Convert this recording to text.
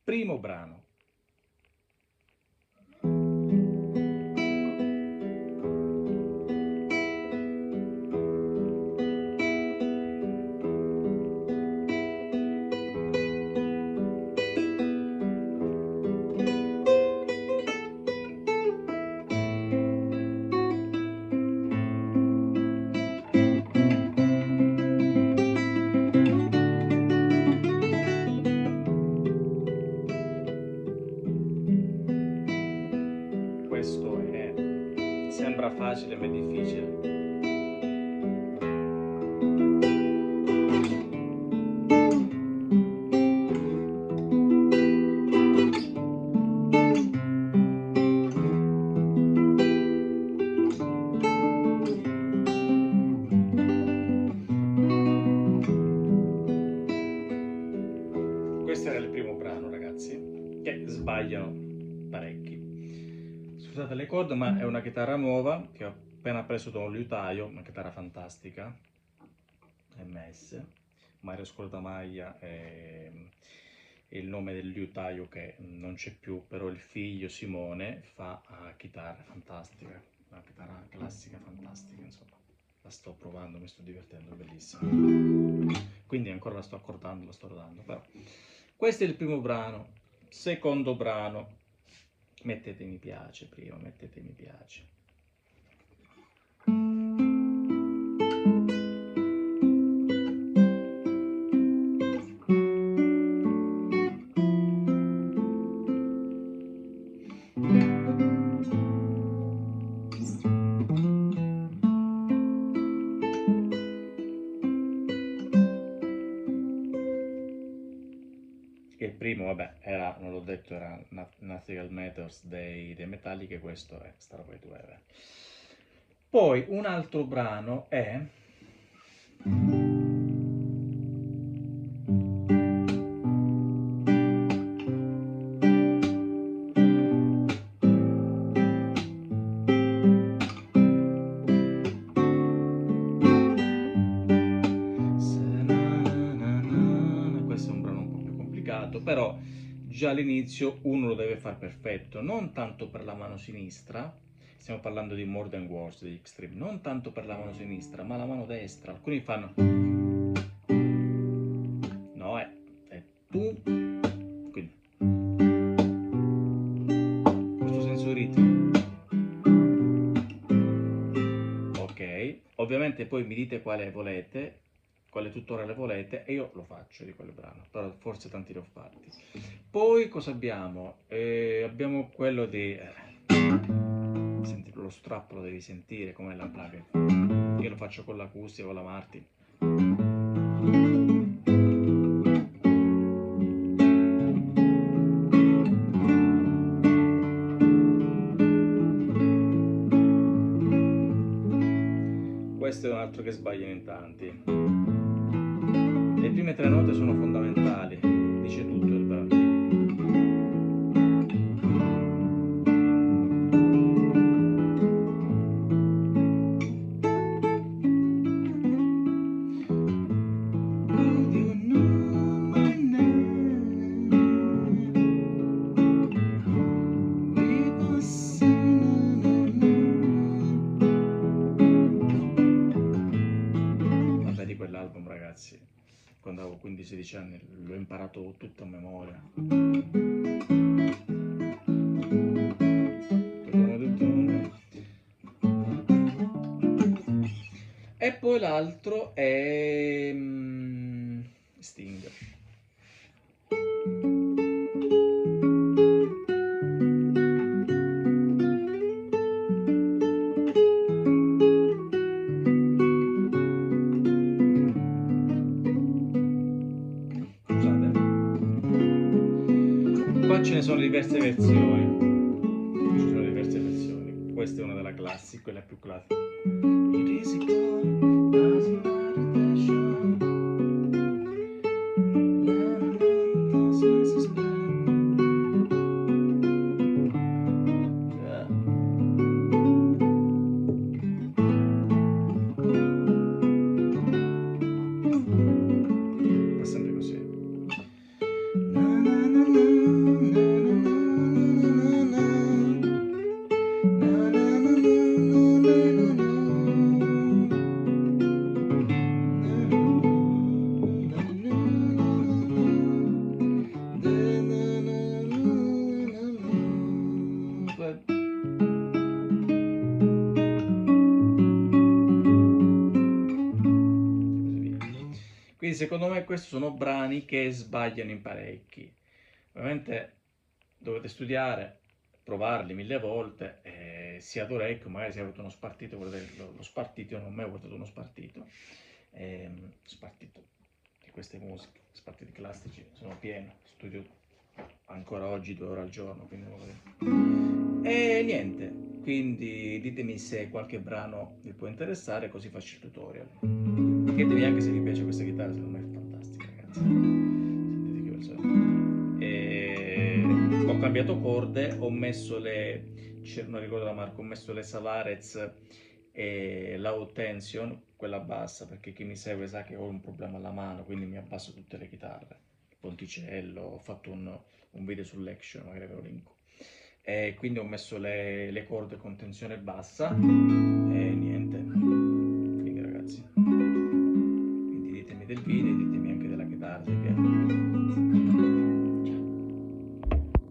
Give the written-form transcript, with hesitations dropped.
Primo brano. Questo è, sembra facile ma è difficile. Questo era il primo brano, ragazzi, che sbagliano parecchi. Scusate le corde, ma è una chitarra nuova che ho appena preso da un liutaio, una chitarra fantastica, MS, Mario Scordamaglia è il nome del liutaio che non c'è più, però il figlio Simone fa chitarra fantastica, una chitarra classica fantastica, insomma. La sto provando, mi sto divertendo, è bellissima. Quindi ancora la sto accordando, la sto rodando, però. Questo è il primo brano. Secondo brano. Mettete mi piace prima, mettete mi piace. Il primo, vabbè, era, non l'ho detto, era Nothing Matters dei Metallica, e questo è Starway to Heaven. Poi un altro brano è... Questo è un brano un po' più complicato, però già all'inizio uno lo deve far perfetto, non tanto per la mano sinistra, stiamo parlando di More Than Words, di Extreme, non tanto per la mano sinistra, ma la mano destra. Alcuni fanno... No, è tu, quindi questo senso ritmo. Ok, ovviamente poi mi dite quale volete, quale tutorial volete, e io lo faccio di quel brano, però forse tanti li ho fatti. Poi cosa abbiamo? Abbiamo quello di... Senti, lo strappo lo devi sentire come l'Unplugged. Io lo faccio con l'acustica, con la Martin. Questo è un altro che sbagliano in tanti. Le prime tre note sono fondamentali, dice tutto il brano. Vabbè, di quell'album, ragazzi, quando avevo 15-16 anni l'ho imparato tutto a memoria. E poi l'altro è Sting. Scusate. Qua ce ne sono diverse versioni. Ci sono diverse versioni. Questa è una della classica, quella più classica. It is gone, doesn't matter the show. Va sempre così. me questi sono brani che sbagliano in parecchi. Ovviamente dovete studiare, provarli 1000 volte, sia d'orecchio, magari se avete uno spartito, lo spartito, io non ho mai guardato uno spartito, spartito di queste musiche, spartiti classici, sono pieno, studio ancora oggi 2 ore al giorno, quindi non lo vedo. E niente, quindi ditemi se qualche brano vi può interessare, così faccio il tutorial. Ditemi anche se vi piace questa chitarra, secondo me è fantastica, ragazzi. Sentite che verso è. Ho cambiato corde, ho messo non ricordo la marca, ho messo le Savarez e la Low Tension, quella bassa, perché chi mi segue sa che ho un problema alla mano, quindi mi abbasso tutte le chitarre. Ponticello, ho fatto un video sull'action, magari ve lo linko. E quindi ho messo le corde con tensione bassa,